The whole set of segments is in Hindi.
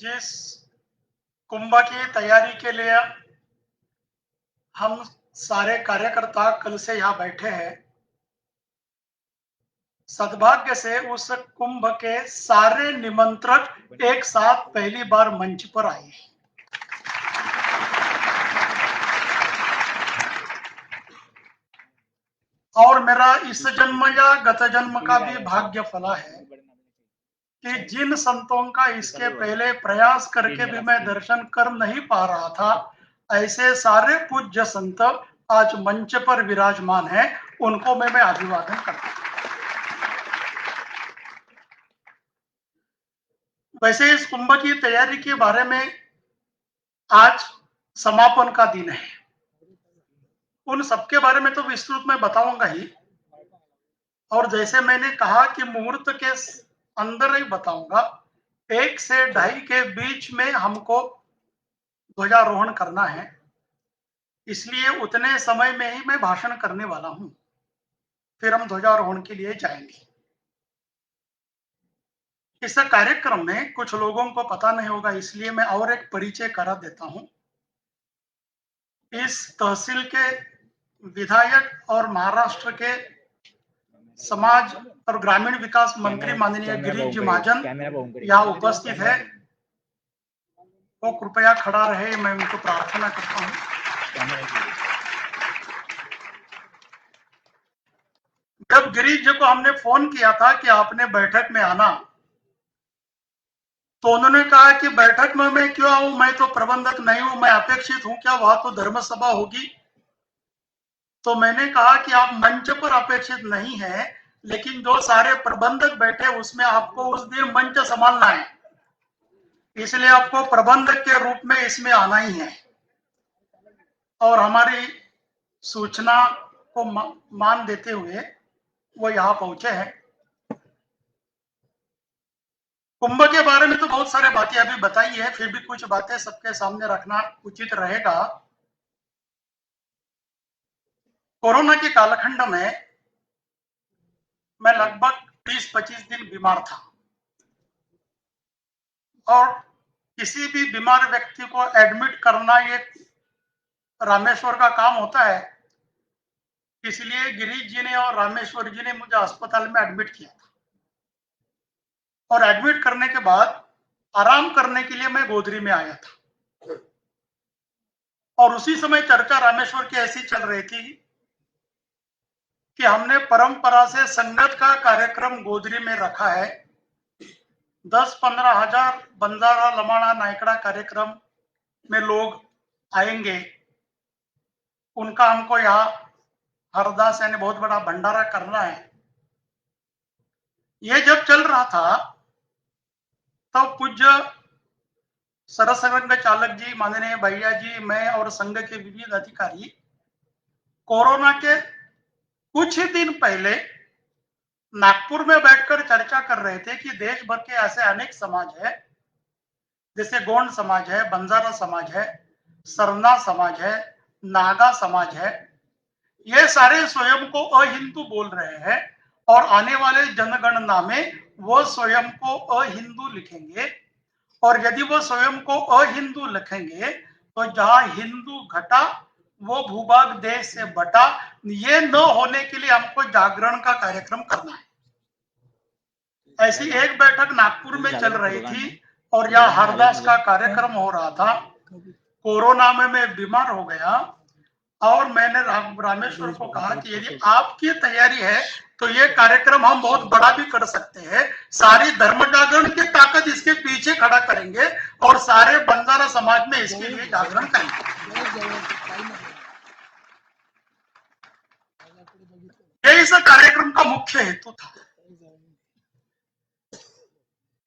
जिस कुंभ की तैयारी के लिए हम सारे कार्यकर्ता कल से यहाँ बैठे हैं, सद्भाग्य से उस कुंभ के सारे निमंत्रक एक साथ पहली बार मंच पर आए। और मेरा इस जन्म या गत जन्म का भी भाग्य फला है कि जिन संतों का इसके पहले प्रयास करके भी मैं दर्शन कर नहीं पा रहा था, ऐसे सारे पूज्य संत आज मंच पर विराजमान हैं, उनको मैं अभिवादन करता हूं। वैसे इस कुंभ की तैयारी के बारे में आज समापन का दिन है, उन सबके बारे में तो विस्तृत मैं बताऊंगा ही, और जैसे मैंने कहा कि मुहूर्त के अंदर ही बताऊंगा। 1 से 2:30 के बीच में हमको ध्वजारोहण करना है, इसलिए उतने समय में ही मैं भाषण करने वाला हूं, फिर हम ध्वजारोहण के लिए जाएंगे। इस कार्यक्रम में कुछ लोगों को पता नहीं होगा, इसलिए मैं और एक परिचय करा देता हूं। इस तहसील के विधायक और महाराष्ट्र के समाज और ग्रामीण विकास मंत्री माननीय गिरीश जी महाजन यहाँ उपस्थित है। वो कृपया खड़ा रहे, मैं उनको प्रार्थना करता हूं। जब गिरीश जी को हमने फोन किया था कि आपने बैठक में आना, तो उन्होंने कहा कि बैठक में मैं क्यों आऊं, मैं तो प्रबंधक नहीं हूं, मैं अपेक्षित हूं क्या, वहां तो धर्म सभा होगी। तो मैंने कहा कि आप मंच पर अपेक्षित नहीं है, लेकिन जो सारे प्रबंधक बैठे उसमें आपको उस दिन मंच संभालना है, इसलिए आपको प्रबंधक के रूप में इसमें आना ही है। और हमारी सूचना को मान देते हुए वो यहाँ पहुंचे हैं। कुंभ के बारे में तो बहुत सारे बातें अभी बताई है, फिर भी कुछ बातें सबके सामने रखना उचित रहेगा। कोरोना के कालखंड में मैं लगभग 20-25 दिन बीमार था, और किसी भी बीमार व्यक्ति को एडमिट करना ये रामेश्वर का काम होता है, इसलिए गिरीश जी ने और रामेश्वर जी ने मुझे अस्पताल में एडमिट किया था। और एडमिट करने के बाद आराम करने के लिए मैं गोदरी में आया था, और उसी समय चर्चा रामेश्वर की ऐसी चल रही थी कि हमने परंपरा से संगत का कार्यक्रम गोदरी में रखा है। 10-15 हजार बंजारा लमाड़ा नायकड़ा कार्यक्रम में लोग आएंगे, उनका हमको यहाँ हरदास यानी बहुत बड़ा भंडारा करना है। ये जब चल रहा था तब तो पूज्य सरसंघ चालक जी, माननीय भैया जी, मैं और संघ के विविध अधिकारी कोरोना के कुछ ही दिन पहले नागपुर में बैठकर चर्चा कर रहे थे कि देश भर के ऐसे अनेक समाज है, जैसे गोंड समाज है, बंजारा समाज है, सरना समाज है, नागा समाज है, ये सारे स्वयं को अहिंदू बोल रहे हैं, और आने वाले जनगणना में वो स्वयं को अहिंदू लिखेंगे। और यदि वो स्वयं को अहिंदू लिखेंगे तो जहां हिंदू घटा वो भूभाग देश से बटा। ये न होने के लिए हमको जागरण का कार्यक्रम करना है। ऐसी एक बैठक नागपुर में चल रही थी, और यहाँ हरदास का कार्यक्रम हो रहा था। कोरोना में मैं बीमार हो गया, और मैंने रामेश्वर को कहा कि यदि आपकी तैयारी है तो ये कार्यक्रम हम बहुत बड़ा भी कर सकते हैं, सारी धर्म जागरण की ताकत इसके पीछे खड़ा करेंगे, और सारे बंजारा समाज में इसके लिए जागरण करेंगे। ये इस कार्यक्रम का मुख्य हेतु था।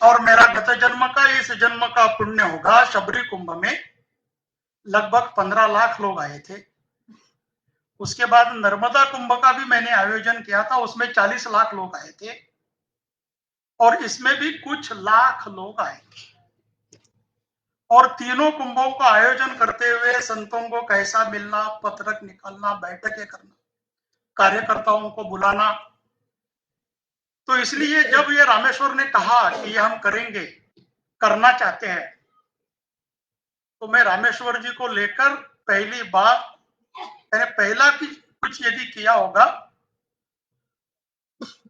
और मेरा गत जन्म का इस जन्म का पुण्य होगा। शबरी कुंभ में लगभग 15 लाख लोग आए थे। उसके बाद नर्मदा कुंभ का भी मैंने आयोजन किया था, उसमें 40 लाख लोग आए थे, और इसमें भी कुछ लाख लोग आए थे। और तीनों कुंभों का आयोजन करते हुए संतों को कैसा मिलना, पत्रक निकालना, बैठकें करना, कार्यकर्ताओं को बुलाना। तो इसलिए जब ये रामेश्वर ने कहा कि ये हम करेंगे, करना चाहते हैं, तो मैं रामेश्वर जी को लेकर पहली बार, मैंने पहला कुछ यदि किया होगा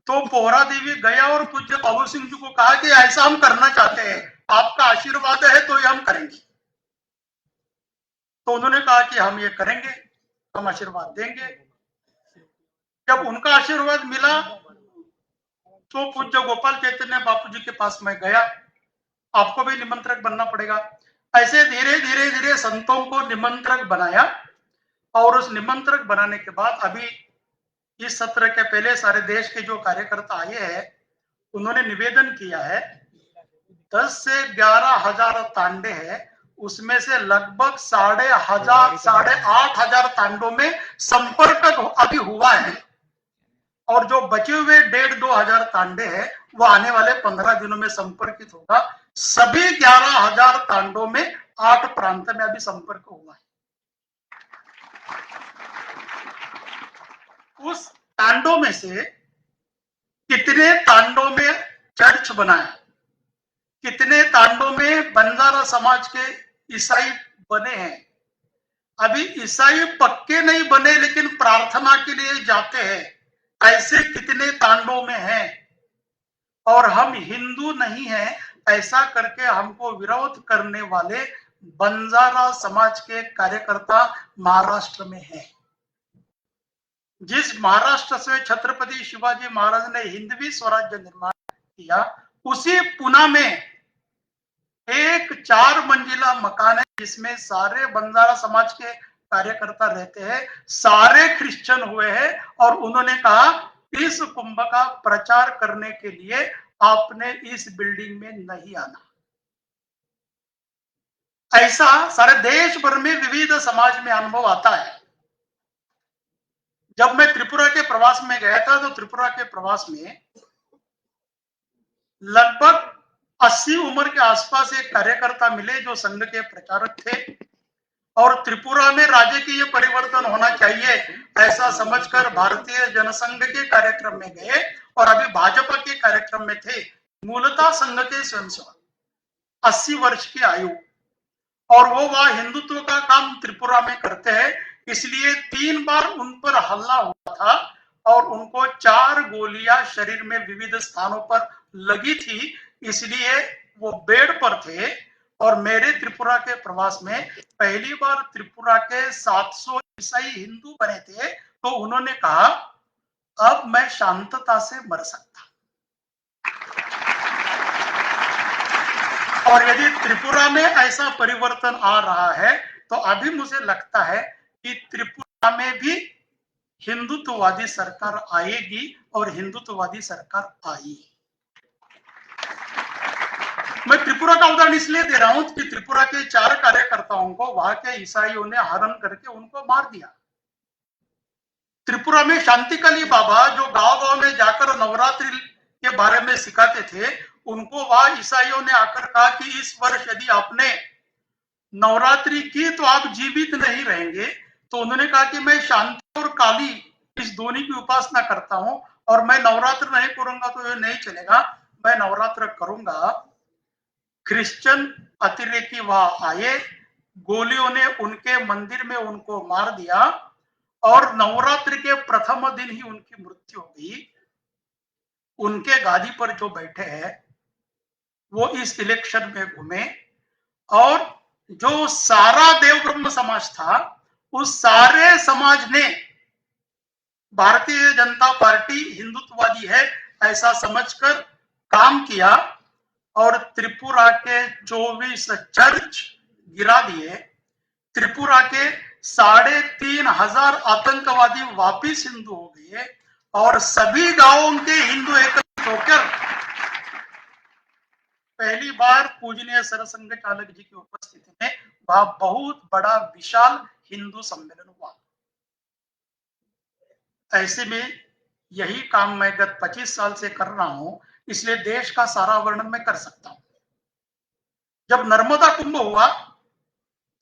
तो पोहरा देवी गया और पूज्य बाबू सिंह जी को कहा कि ऐसा हम करना चाहते हैं, आपका आशीर्वाद है तो ये हम करेंगे। तो उन्होंने कहा कि हम ये करेंगे, हम आशीर्वाद देंगे। जब उनका आशीर्वाद मिला तो पूज्य गोपाल चैतन्य बापू जी के पास मैं गया, आपको भी निमंत्रक बनना पड़ेगा। ऐसे धीरे धीरे धीरे संतों को निमंत्रक बनाया, और उस निमंत्रक बनाने के बाद अभी इस सत्र के पहले सारे देश के जो कार्यकर्ता आए हैं उन्होंने निवेदन किया है 10 से 11,000 तांडे हैं, उसमें से लगभग 8,500 तांडों में संपर्क अभी हुआ है, और जो बचे हुए 1,500-2,000 तांडे हैं वो आने वाले 15 दिनों में संपर्कित होगा। सभी 11,000 तांडों में 8 प्रांत में अभी संपर्क हुआ है। उस तांडों में से कितने तांडों में चर्च बनाया, कितने तांडों में बंजारा समाज के ईसाई बने हैं। अभी ईसाई पक्के नहीं बने लेकिन प्रार्थना के लिए जाते हैं, ऐसे कितने तांडों में हैं। और हम हिंदू नहीं हैं ऐसा करके हमको विरोध करने वाले बंजारा समाज के कार्यकर्ता महाराष्ट्र में हैं। जिस महाराष्ट्र से छत्रपति शिवाजी महाराज ने हिंदवी स्वराज्य निर्माण किया, उसी पुणे में एक 4 मंजिला मकान है जिसमें सारे बंजारा समाज के कार्यकर्ता रहते हैं, सारे क्रिश्चियन हुए हैं। और उन्होंने कहा इस कुंभ का प्रचार करने के लिए आपने इस बिल्डिंग में नहीं आना। ऐसा सारे देश भर में विविध समाज में अनुभव आता है। जब मैं त्रिपुरा के प्रवास में गया था तो त्रिपुरा के प्रवास में लगभग 80 उम्र के आसपास एक कार्यकर्ता मिले जो संघ के प्रचारक थे, और त्रिपुरा में राजकीय परिवर्तन होना चाहिए ऐसा समझकर भारतीय जनसंघ के कार्यक्रम में गए, और अभी भाजपा के कार्यक्रम में थे। मूलतः संघ के स्वयंसेवक, 80 वर्ष की आयु, और वो वहां हिंदुत्व का काम त्रिपुरा में करते हैं, इसलिए 3 बार उन पर हमला हुआ था और उनको 4 गोलियां शरीर में विविध स्थानों पर लगी थी, इसलिए वो बेड पर थे। और मेरे त्रिपुरा के प्रवास में पहली बार त्रिपुरा के 700 ईसाई हिंदू बने थे, तो उन्होंने कहा अब मैं शांतता से मर सकता। और यदि त्रिपुरा में ऐसा परिवर्तन आ रहा है तो अभी मुझे लगता है कि त्रिपुरा में भी हिंदुत्ववादी सरकार आएगी, और हिंदुत्ववादी सरकार आई। मैं त्रिपुरा का उदाहरण इसलिए दे रहा हूं कि त्रिपुरा के 4 कार्यकर्ताओं को वहां के ईसाइयों ने हरण करके उनको मार दिया। त्रिपुरा में शांतिकली बाबा जो गांव-गांव में जाकर नवरात्रि के बारे में सिखाते थे, उनको वहां ईसाइयों ने आकर कहा कि इस वर्ष यदि आपने नवरात्रि की तो आप जीवित नहीं रहेंगे। तो उन्होंने कहा कि मैं शांति और काली इस दोनों की उपासना करता हूं, और मैं नवरात्र नहीं करूंगा तो ये नहीं चलेगा, मैं नवरात्र करूंगा। क्रिश्चियन अतिरेकी वहां आए, गोलियों ने उनके मंदिर में उनको मार दिया, और नवरात्रि के प्रथम दिन ही उनकी मृत्यु हो गई। उनके गादी पर जो बैठे हैं वो इस इलेक्शन में घूमे, और जो सारा देव ब्रह्म समाज था उस सारे समाज ने भारतीय जनता पार्टी हिंदुत्ववादी है ऐसा समझकर काम किया, और त्रिपुरा के 24 चर्च गिरा दिए। त्रिपुरा के 3,500 आतंकवादी वापिस हिंदू हो गए, और सभी गांवों के हिंदू एकत्रित होकर पहली बार पूजनीय सरसंघ चालक जी की उपस्थिति में वहां बहुत बड़ा विशाल हिंदू सम्मेलन हुआ। ऐसे में यही काम मैं गत 25 साल से कर रहा हूं, इसलिए देश का सारा वर्णन मैं कर सकता हूं। जब नर्मदा कुंभ हुआ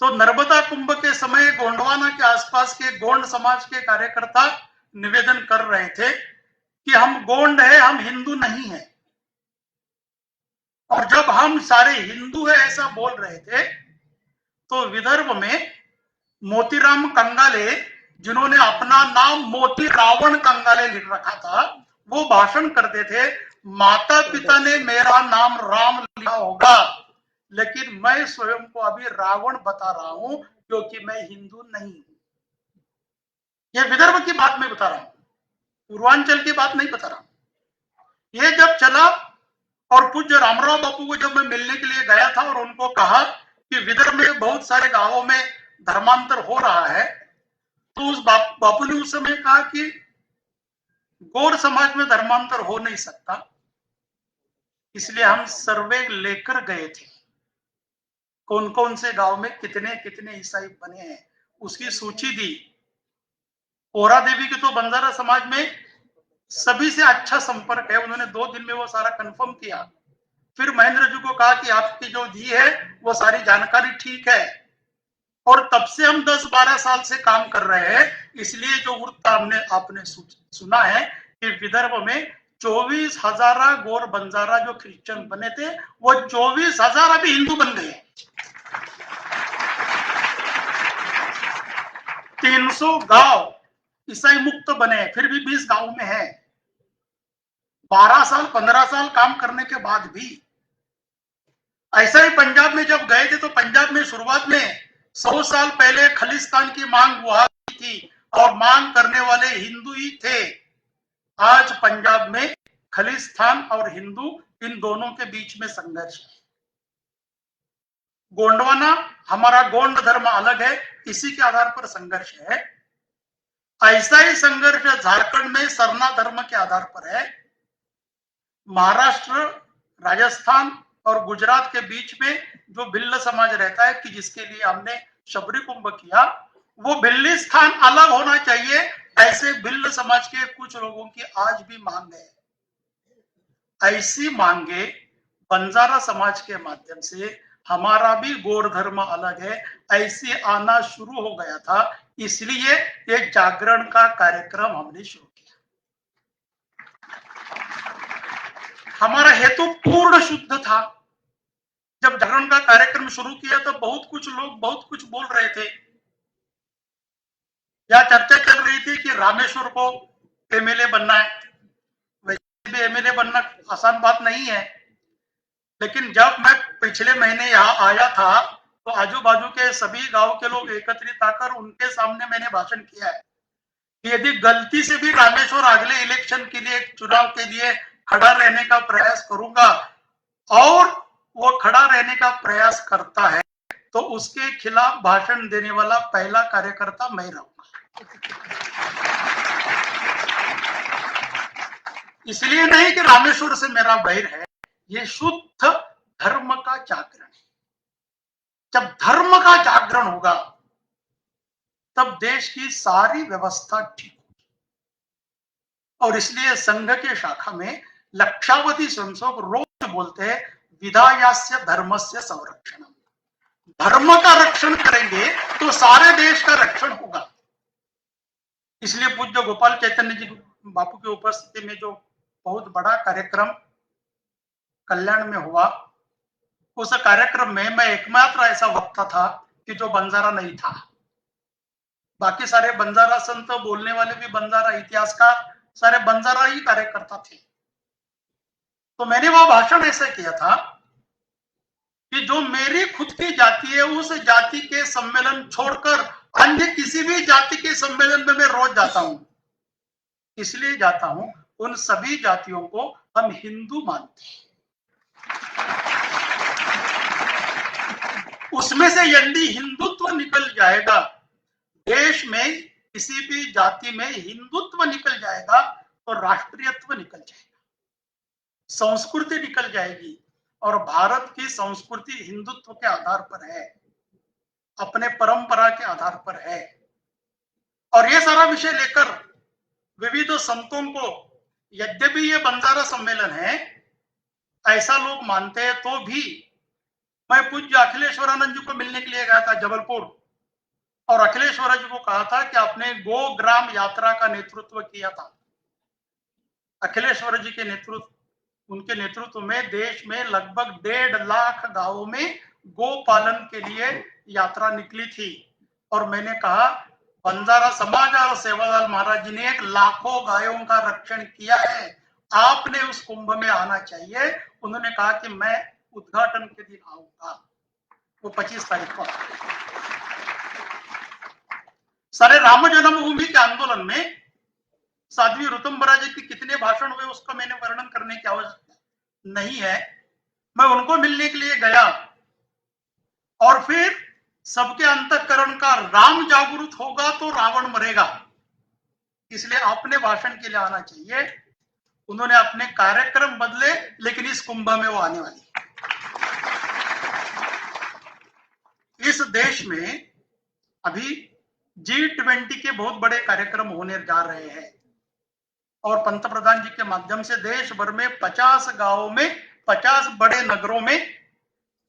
तो नर्मदा कुंभ के समय गोंडवाना के आसपास के गोंड समाज के कार्यकर्ता निवेदन कर रहे थे कि हम गोंड है, हम हिंदू नहीं है। और जब हम सारे हिंदू है ऐसा बोल रहे थे तो विदर्भ में मोतीराम कंगाले, जिन्होंने अपना नाम मोती रावण कंगाले लिख रखा था, वो भाषण करते थे, माता पिता ने मेरा नाम राम लिखा होगा, लेकिन मैं स्वयं को अभी रावण बता रहा हूं क्योंकि मैं हिंदू नहीं हूं। यह विदर्भ की बात मैं बता रहा हूं, पूर्वांचल की बात नहीं बता रहा हूं। यह जब चला और पूज्य रामराव बापू को जब मैं मिलने के लिए गया था और उनको कहा कि विदर्भ में बहुत सारे गांवों में धर्मांतर हो रहा है, तो उस बापू ने उस समय कहा कि गौर समाज में धर्मांतर हो नहीं सकता, इसलिए हम सर्वे लेकर गए थे, कौन कौन से गांव में कितने कितने ईसाई बने हैं उसकी सूची दी। ओरा देवी की तो बंजारा समाज में सभी से अच्छा संपर्क है, उन्होंने 2 दिन में वो सारा कंफर्म किया। फिर महेंद्र जी को कहा कि आपकी जो दी है वो सारी जानकारी ठीक है, और तब से हम 10-12 साल से काम कर रहे हैं। इसलिए जो वृत्त आपने सुना है कि विदर्भ में 24,000 गौर बंजारा जो क्रिश्चियन बने थे, वो 24,000 अभी हिंदू बन गए। 300 गांव ईसाई मुक्त बने, फिर भी 20 गांव में है। 12 साल 15 साल काम करने के बाद भी। ऐसा ही पंजाब में जब गए थे तो पंजाब में शुरुआत में 100 साल पहले खलिस्तान की मांग हुआ थी और मांग करने वाले हिंदू ही थे। आज पंजाब में खलिस्तान और हिंदू इन दोनों के बीच में संघर्ष है। गोंडवाना, हमारा गोंड धर्म अलग है, इसी के आधार पर संघर्ष है। ऐसा ही संघर्ष झारखंड में सरना धर्म के आधार पर है। महाराष्ट्र, राजस्थान और गुजरात के बीच में जो भिल्ल समाज रहता है कि जिसके लिए हमने शबरी कुंभ किया, वो भिल्ली स्थान अलग होना चाहिए, ऐसे भिल्ल समाज के कुछ लोगों की आज भी मांग है। ऐसी मांगे बंजारा समाज के माध्यम से, हमारा भी गौर धर्म अलग है, ऐसे आना शुरू हो गया था। इसलिए ये जागरण का कार्यक्रम हमने शुरू किया। हमारा हेतु पूर्ण शुद्ध था। जब जागरण का कार्यक्रम शुरू किया तो बहुत कुछ लोग बहुत कुछ बोल रहे थे, या चर्चा चल रही थी कि रामेश्वर को एमएलए बनना है। वैसे भी एमएलए बनना आसान बात नहीं है, लेकिन जब मैं पिछले महीने यहाँ आया था तो आजू बाजू के सभी गांव के लोग एकत्रित आकर उनके सामने मैंने भाषण किया है कि यदि गलती से भी रामेश्वर अगले इलेक्शन के लिए, चुनाव के लिए खड़ा रहने का प्रयास करूंगा और वो खड़ा रहने का प्रयास करता है, तो उसके खिलाफ भाषण देने वाला पहला कार्यकर्ता मैं रहूंगा। इसलिए नहीं कि रामेश्वर से मेरा वैर है, ये शुद्ध धर्म का जागरण है। जब धर्म का जागरण होगा तब देश की सारी व्यवस्था ठीक होगी। और इसलिए संघ के शाखा में लक्षावधि स्वयंसेवक रोज बोलते हैं, विधायास्य धर्मस्य संरक्षण। धर्म का रक्षण करेंगे तो सारे देश का रक्षण होगा। इसलिए पूज्य गोपाल चैतन्य जी बापू की उपस्थिति में जो बहुत बड़ा कार्यक्रम कल्याण में हुआ, उस कार्यक्रम में मैं एकमात्र ऐसा वक्ता था कि जो बंजारा नहीं था। बाकी सारे बंजारा संत, बोलने वाले भी बंजारा, इतिहासकार सारे बंजारा ही कार्यकर्ता थे। तो मैंने वो भाषण ऐसे किया था कि जो मेरी खुद की जाति है उस जाति के सम्मेलन छोड़कर अन्य किसी भी जाति के सम्मेलन में मैं रोज जाता हूं। इसलिए जाता हूं, उन सभी जातियों को हम हिंदू मानते हैं। उसमें से यदि हिंदुत्व निकल जाएगा, देश में किसी भी जाति में हिंदुत्व निकल जाएगा तो राष्ट्रीयत्व निकल जाएगा, संस्कृति निकल जाएगी। और भारत की संस्कृति हिंदुत्व के आधार पर है, अपने परंपरा के आधार पर है। और ये सारा विषय लेकर विविध संतों को, यद्यपि ये बंजारा सम्मेलन है ऐसा लोग मानते हैं, तो भी मैं पूज्य अखिलेश्वरानंद जी को मिलने के लिए गया था जबलपुर, और अखिलेश्वर जी को कहा था कि आपने गो ग्राम यात्रा का नेतृत्व किया था। अखिलेश्वर जी के नेतृत्व, उनके नेतृत्व में देश में लगभग 1.5 लाख गांवों में गो पालन के लिए यात्रा निकली थी और मैंने कहा बंजारा समाज और सेवालाल महाराज जी ने एक लाखों गायों का रक्षण किया है, आपने उस कुंभ में आना चाहिए। उन्होंने कहा कि मैं उद्घाटन के दिन आऊंगा, वो 25 तारीख को। सारे राम जन्मभूमि के आंदोलन में साध्वी ऋतुम्बरा जी के कितने भाषण हुए उसका मैंने वर्णन करने की आवश्यकता नहीं है। मैं उनको मिलने के लिए गया और फिर सबके अंतःकरण का राम जागरूक होगा तो रावण मरेगा, इसलिए अपने भाषण के लिए आना चाहिए। उन्होंने अपने कार्यक्रम बदले, लेकिन इस कुंभ में वो आने वाली है। इस देश में अभी G20 के बहुत बड़े कार्यक्रम होने जा रहे हैं और पंतप्रधान जी के माध्यम से देश भर में 50 गांवों में 50 बड़े नगरों में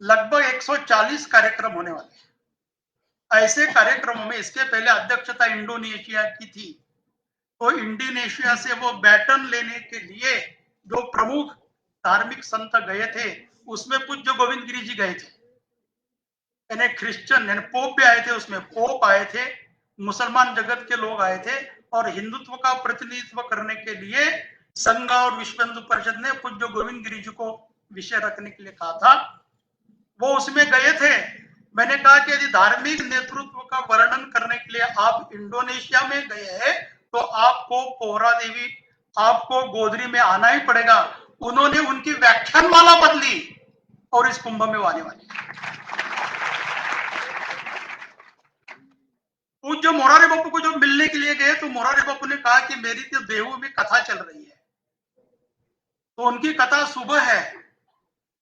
लगभग 140 कार्यक्रम होने वाले हैं। ऐसे कार्यक्रमों में इसके पहले अध्यक्षता इंडोनेशिया की थी, तो इंडोनेशिया से वो बैटन लेने के लिए जो प्रमुख धार्मिक संत गए थे उसमें पूज्य गोविंद गिरी जी गए थे, यानी क्रिश्चियन यानी पोप भी आए थे, उसमें पोप आए थे, मुसलमान जगत के लोग आए थे और हिंदुत्व का प्रतिनिधित्व करने के लिए संघ और विश्व हिंदू परिषद ने पूज्य गोविंद गिरी जी को विषय रखने के लिए कहा था। वो उसमें गए थे। मैंने कहा कि यदि धार्मिक नेतृत्व का वर्णन करने के लिए आप इंडोनेशिया में गए हैं तो आपको पोहरा देवी, आपको गोधरी में आना ही पड़ेगा। उन्होंने उनकी व्याख्यानमाला बदली और इस कुंभ में आने वाली। पूज्य मोरारी बापू को जब मिलने के लिए गए तो मोरारी बापू ने कहा कि मेरी तो देहू में कथा चल रही है, तो उनकी कथा सुबह है,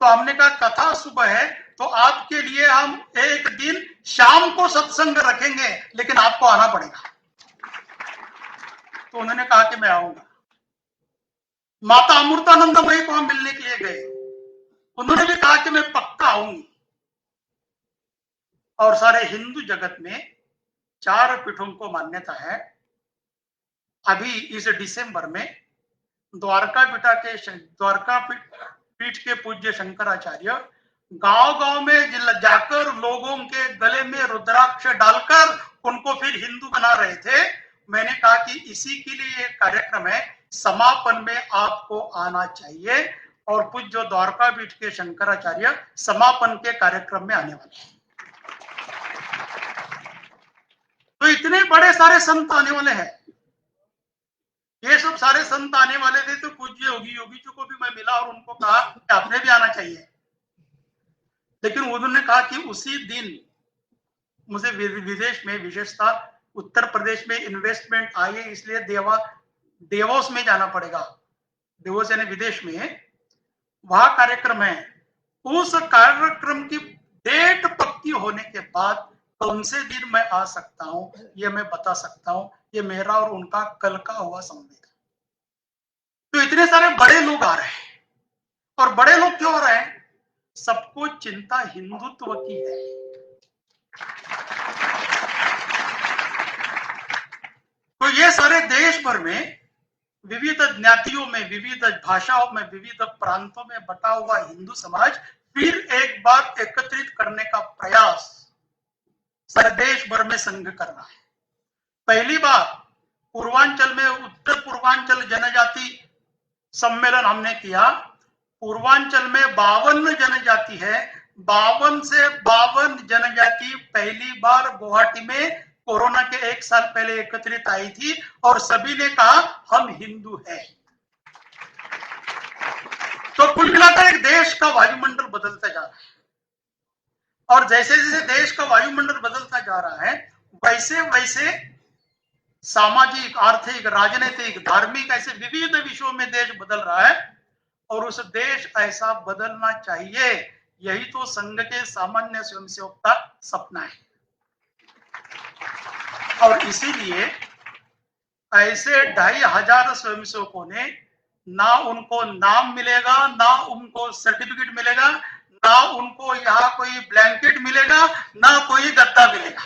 तो हमने कहा कथा सुबह है तो आपके लिए हम एक दिन शाम को सत्संग रखेंगे, लेकिन आपको आना पड़ेगा। तो उन्होंने कहा कि मैं आऊंगा। माता अमृतानंदमयी को हम मिलने के लिए गए, उन्होंने भी कहा कि मैं पक्का आऊंगी। और सारे हिंदू जगत में 4 पीठों को मान्यता है। अभी इस दिसंबर में द्वारका पीठ के पूज्य शंकराचार्य गांव-गांव में जाकर लोगों के गले में रुद्राक्ष डालकर उनको फिर हिंदू बना रहे थे। मैंने कहा कि इसी के लिए एक कार्यक्रम है, समापन में आपको आना चाहिए और पूज्य द्वारका पीठ के शंकराचार्य समापन के कार्यक्रम में आने वाले हैं। तो इतने बड़े सारे संत आने वाले हैं। ये सब सारे संत आने वाले थे तो पूज्य योगी जी को भी मैं मिला और उनको कहा कि आपने भी आना चाहिए, लेकिन उन्होंने कहा कि उसी दिन मुझे विदेश में, विशेषतः उत्तर प्रदेश में इन्वेस्टमेंट आई है, इसलिए देवोस में जाना पड़ेगा। देवोस यानी विदेश में, वहां कार्यक्रम है। उस कार्यक्रम की डेट पक्की होने के बाद कौन से दिन मैं आ सकता हूं ये मैं बता सकता हूं। ये मेरा और उनका कल का हुआ संवेद है। तो इतने सारे बड़े लोग आ रहे हैं, और बड़े लोग क्यों आ रहे हैं? सबको चिंता हिंदुत्व की है। तो ये सारे देश भर में विविध ज्ञातियों में, विविध भाषाओं में, विविध प्रांतों में बटा हुआ हिंदू समाज फिर एक बार एकत्रित करने का प्रयास सारे देश भर में संघ कर रहा है। पहली बार पूर्वांचल में उत्तर पूर्वांचल जनजाति सम्मेलन हमने किया। पूर्वांचल में 52 जनजाति है, 52 से 52 जनजाति पहली बार गुवाहाटी में कोरोना के 1 साल पहले एकत्रित आई थी और सभी ने कहा हम हिंदू हैं। तो कुल मिलाकर एक देश का वायुमंडल बदलता जा रहा है, और जैसे जैसे देश का वायुमंडल बदलता जा रहा है वैसे वैसे सामाजिक, आर्थिक, राजनीतिक, धार्मिक ऐसे विविध विषयों में देश बदल रहा है, और उस देश ऐसा बदलना चाहिए। यही तो संघ के सामान्य स्वयंसेवक का सपना है। और इसीलिए ऐसे 2500 स्वयंसेवकों ने, ना उनको नाम मिलेगा, ना उनको सर्टिफिकेट मिलेगा, ना उनको यहाँ कोई ब्लैंकेट मिलेगा, ना कोई गद्दा मिलेगा,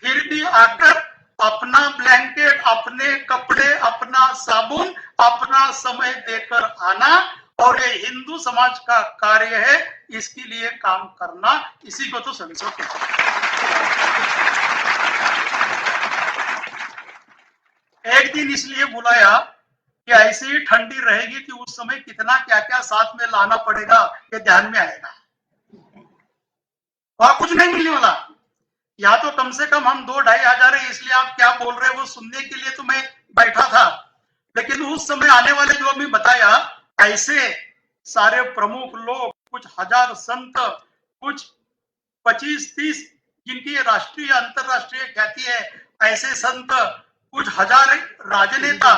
फिर भी आकर अपना ब्लैंकेट, अपने कपड़े, अपना साबुन, अपना समय देकर आना और और ये हिंदू समाज का कार्य है, इसके लिए काम करना, इसी को तो संसद कहते हैं। एक दिन इसलिए बुलाया कि ऐसी ही ठंडी रहेगी कि उस समय कितना क्या क्या साथ में लाना पड़ेगा, ये ध्यान में आएगा। वहां कुछ नहीं मिलने वाला, या तो कम से कम हम 2-2,500 है, इसलिए आप क्या बोल रहे हैं वो सुनने के लिए तो मैं बैठा था। लेकिन उस समय आने वाले जो अभी बताया, ऐसे सारे प्रमुख लोग, कुछ हजार संत, कुछ 25-30 जिनकी राष्ट्रीय अंतरराष्ट्रीय ख्याति है, ऐसे संत, कुछ हजार राजनेता,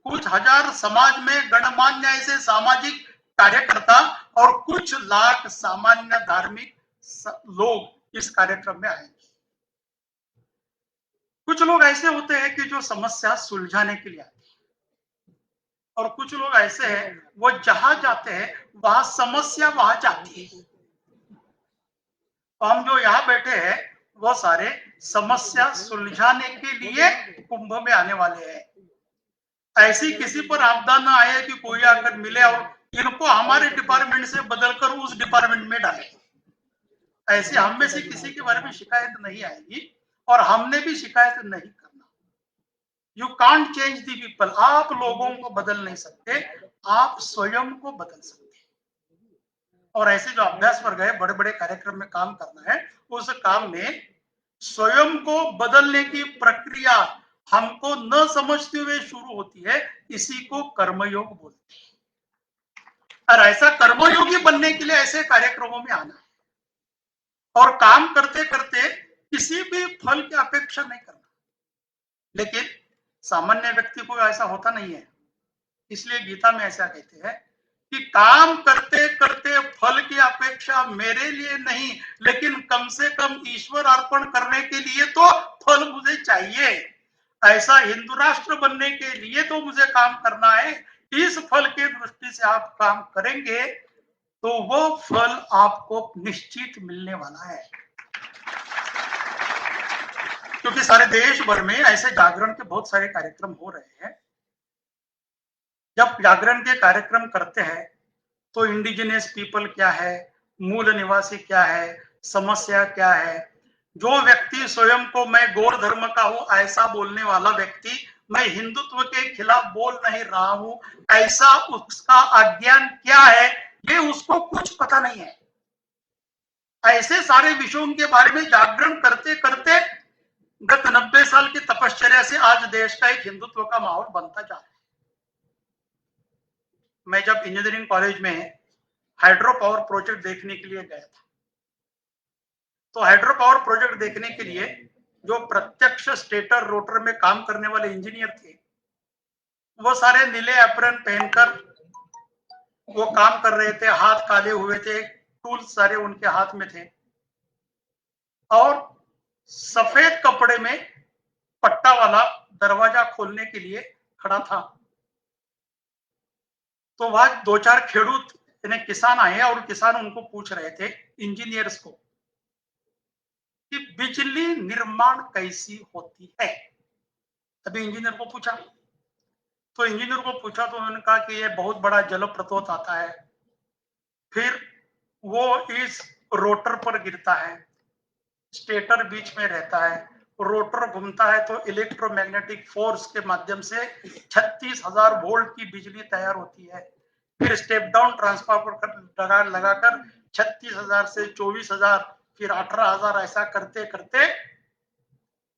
कुछ हजार समाज में गणमान्य ऐसे सामाजिक कार्यकर्ता और कुछ लाख सामान्य धार्मिक लोग इस कार्यक्रम में आएंगे। कुछ लोग ऐसे होते हैं कि जो समस्या सुलझाने के लिए आते हैं, और कुछ लोग ऐसे हैं वो जहां जाते हैं वहां समस्या वहां जाती है। हम जो यहाँ बैठे हैं वो सारे समस्या सुलझाने के लिए कुंभ में आने वाले हैं। ऐसी किसी पर आपदा ना आए कि कोई आकर मिले और इनको हमारे डिपार्टमेंट से बदलकर उस डिपार्टमेंट में डाले। ऐसे हम में से किसी के बारे में शिकायत नहीं आएगी और हमने भी शिकायत नहीं करना। You can't change the people, आप लोगों को बदल नहीं सकते, आप स्वयं को बदल सकते। और ऐसे जो अभ्यास वर्ग है, बड़े बड़े कार्यक्रम में काम करना है, उस काम में स्वयं को बदलने की प्रक्रिया हमको न समझते हुए शुरू होती है, इसी को कर्मयोग बोलते हैं। और ऐसा कर्मयोगी बनने के लिए ऐसे कार्यक्रमों में आना है और काम करते करते किसी भी फल की अपेक्षा नहीं करना। लेकिन सामान्य व्यक्ति को ऐसा होता नहीं है, इसलिए गीता में ऐसा कहते हैं कि काम करते करते फल की अपेक्षा मेरे लिए नहीं, लेकिन कम से कम ईश्वर अर्पण करने के लिए तो फल मुझे चाहिए। ऐसा हिंदू राष्ट्र बनने के लिए तो मुझे काम करना है। इस फल के दृष्टि से आप काम करेंगे तो वो फल आपको निश्चित मिलने वाला है। क्योंकि सारे देश भर में ऐसे जागरण के बहुत सारे कार्यक्रम हो रहे हैं। जब जागरण के कार्यक्रम करते हैं तो इंडिजिनियस पीपल क्या है, मूल निवासी क्या है, समस्या क्या है, जो व्यक्ति स्वयं को मैं गौर धर्म का हूं ऐसा बोलने वाला व्यक्ति, मैं हिंदुत्व के खिलाफ बोल नहीं रहा हूं ऐसा, उसका अज्ञान क्या है ये उसको कुछ पता नहीं है। ऐसे सारे विषयों के बारे में जागरण करते करते गत 90 साल की तपश्चर्या से आज देश का एक हिंदुत्व का माहौल बनता जा रहा है। मैं जब इंजीनियरिंग कॉलेज में हाइड्रो पावर प्रोजेक्ट देखने के लिए गया था, तो हाइड्रो पावर प्रोजेक्ट देखने के लिए जो प्रत्यक्ष स्टेटर रोटर में काम करने वाले इंजीनियर थे, वो सारे नीले एप्रन पहनकर वो काम कर रहे थे, हाथ काले हुए थे, टूल्स सारे उनके हाथ में थे और सफेद कपड़े में पट्टा वाला दरवाजा खोलने के लिए खड़ा था। तो वहां 2-4 खेडूत यानी किसान आए और किसान उनको पूछ रहे थे इंजीनियर्स को कि बिजली निर्माण कैसी होती है। अभी इंजीनियर को पूछा तो उन्होंने कहा कि ये बहुत बड़ा जलप्रपात आता है, फिर वो इस रोटर पर गिरता है, स्टेटर बीच में रहता है, रोटर घूमता है तो इलेक्ट्रोमैग्नेटिक फोर्स के माध्यम से 36,000 वोल्ट की बिजली तैयार होती है, फिर स्टेप डाउन ट्रांसफार्मर लगाकर 36,000 से 24,000 फिर 18,000 ऐसा करते करते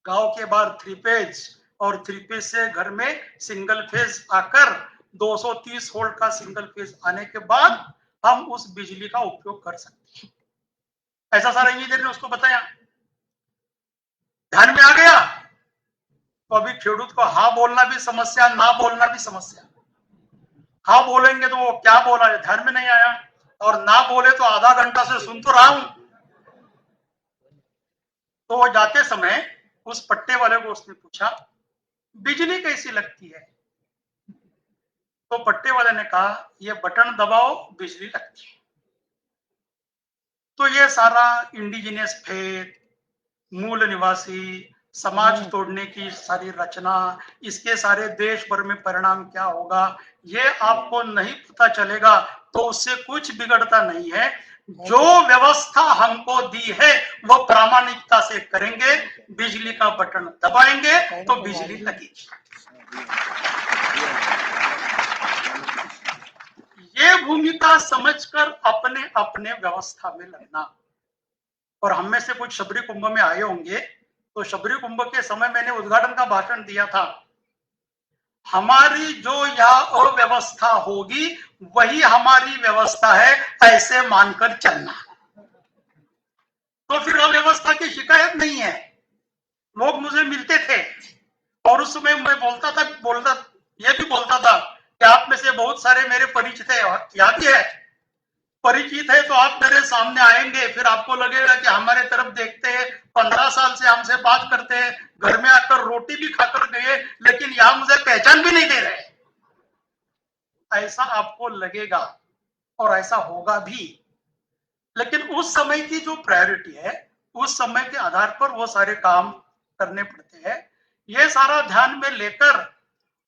गांव के बाहर 3 फेज और 3 फेज से घर में सिंगल फेज आकर 230 वोल्ट का सिंगल फेज आने के बाद हम उस बिजली का उपयोग कर सकते हैं। ऐसा सारा इंजीनियर ने उसको बताया, ध्यान में आ गया। तो अभी खेडूत को हाँ बोलना भी समस्या, ना बोलना भी समस्या। हाँ बोलेंगे तो वो क्या बोला है ध्यान में नहीं आया, और ना बोले तो आधा घंटा से सुन तो रहा हूं। तो वो जाते समय उस पट्टे वाले को उसने पूछा बिजली कैसी लगती है, तो पट्टे वाले ने कहा ये बटन दबाओ बिजली लगती है। तो ये सारा इंडिजिनियस फेथ, मूल निवासी, समाज तोड़ने की सारी रचना, इसके सारे देश भर में परिणाम क्या होगा ये आपको नहीं पता चलेगा तो उससे कुछ बिगड़ता नहीं है। जो व्यवस्था हमको दी है वो प्रामाणिकता से करेंगे, बिजली का बटन दबाएंगे तो बिजली लगेगी। ये भूमिका समझकर अपने अपने व्यवस्था में लगना। और हम में से कुछ शबरी कुंभ में आए होंगे, तो शबरी कुंभ के समय मैंने उद्घाटन का भाषण दिया था। हमारी जो यह अव्यवस्था होगी वही हमारी व्यवस्था है, ऐसे मानकर चलना। तो फिर अव्यवस्था की शिकायत नहीं है। लोग मुझे मिलते थे और उस समय मैं ये भी बोलता था कि आप में से बहुत सारे मेरे परिचित है, याद ही है, परिचित है तो आप मेरे सामने आएंगे, फिर आपको लगेगा कि हमारे तरफ देखते हैं, 15 साल से हमसे बात करते हैं, घर में आकर रोटी भी खाकर गए, लेकिन यहां मुझे पहचान भी नहीं दे रहे। ऐसा आपको लगेगा और ऐसा होगा भी। लेकिन उस समय की जो प्रायोरिटी है, उस समय के आधार पर वो सारे काम करने पड़ते हैं। ये सारा ध्यान में लेकर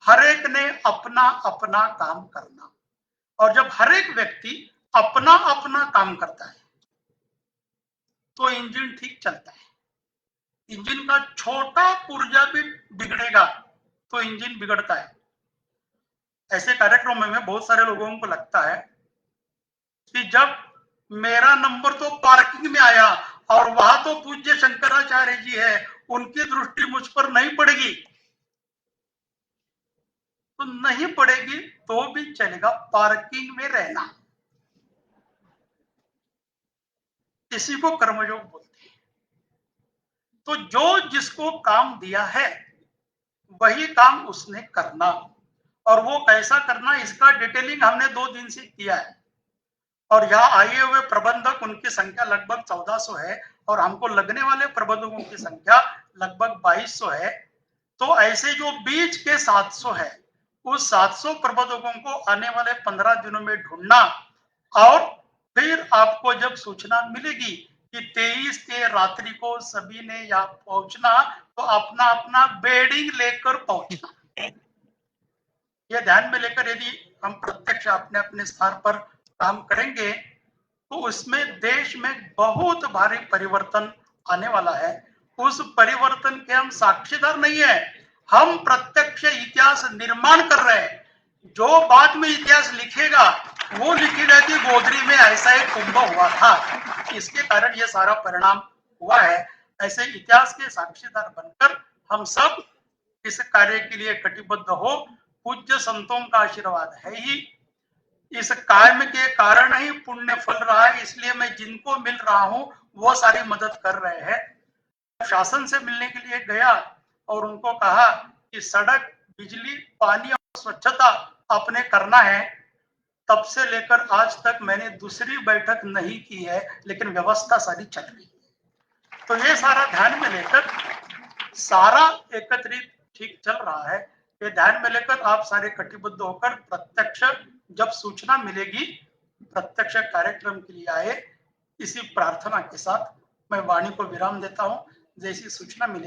हर एक ने अपना अपना काम करना। और जब हर एक व्यक्ति अपना अपना काम करता है तो इंजन ठीक चलता है। इंजन का छोटा पुर्जा भी बिगड़ेगा तो इंजन बिगड़ता है। ऐसे कार्यक्रमों में बहुत सारे लोगों को लगता है कि जब मेरा नंबर तो पार्किंग में आया और वहां तो पूज्य शंकराचार्य जी है, उनकी दृष्टि मुझ पर नहीं पड़ेगी, तो नहीं पड़ेगी तो भी चलेगा, पार्किंग में रहना। इसी को कर्मयोग बोलते हैं। तो जो जिसको काम दिया है वही काम उसने करना, और वो कैसा करना इसका डिटेलिंग हमने 2 दिन से किया है। और यहाँ आए हुए प्रबंधक, उनकी संख्या लगभग 1400 है और हमको लगने वाले प्रबंधकों की संख्या लगभग 2200 है। तो ऐसे जो बीच के 700 है, उस 700 प्रबंधकों को आने वाले 15 दिनों में ढूंढना, और फिर आपको जब सूचना मिलेगी कि 23 के रात्रि को सभी ने यहाँ पहुंचना, तो अपना अपना बेडिंग लेकर पहुंचना। ये ध्यान में लेकर यदि हम प्रत्यक्ष अपने अपने स्थान पर काम करेंगे तो उसमें देश में बहुत भारी परिवर्तन आने वाला है। उस परिवर्तन के हम साक्षीदार नहीं है, हम प्रत्यक्ष इतिहास निर्माण कर रहे हैं। जो बाद में इतिहास लिखेगा वो लिखेगा कि गोदरी में ऐसा एक कुंभ हुआ था, इसके कारण ये सारा परिणाम हुआ है। ऐसे इतिहास के साक्षीदार बनकर हम सब इस कार्य के लिए कटिबद्ध हो। पूज्य संतों का आशीर्वाद है ही, इस काम के कारण ही पुण्य फल रहा है, इसलिए मैं जिनको मिल रहा हूं वो सारी मदद कर रहे हैं। शासन से मिलने के लिए गया और उनको कहा कि सड़क, बिजली, पानी और स्वच्छता अपने करना है। तब से लेकर आज तक मैंने दूसरी बैठक नहीं की है, लेकिन व्यवस्था सारी चल रही है। तो ये सारा ध्यान में लेकर सारा एकत्रित ठीक चल रहा है। ये ध्यान में लेकर आप सारे कटिबद्ध होकर प्रत्यक्ष जब सूचना मिलेगी प्रत्यक्ष कार्यक्रम के लिए आए। इसी प्रार्थना के साथ मैं वाणी को विराम देता हूं। जैसी सूचना मिलेगी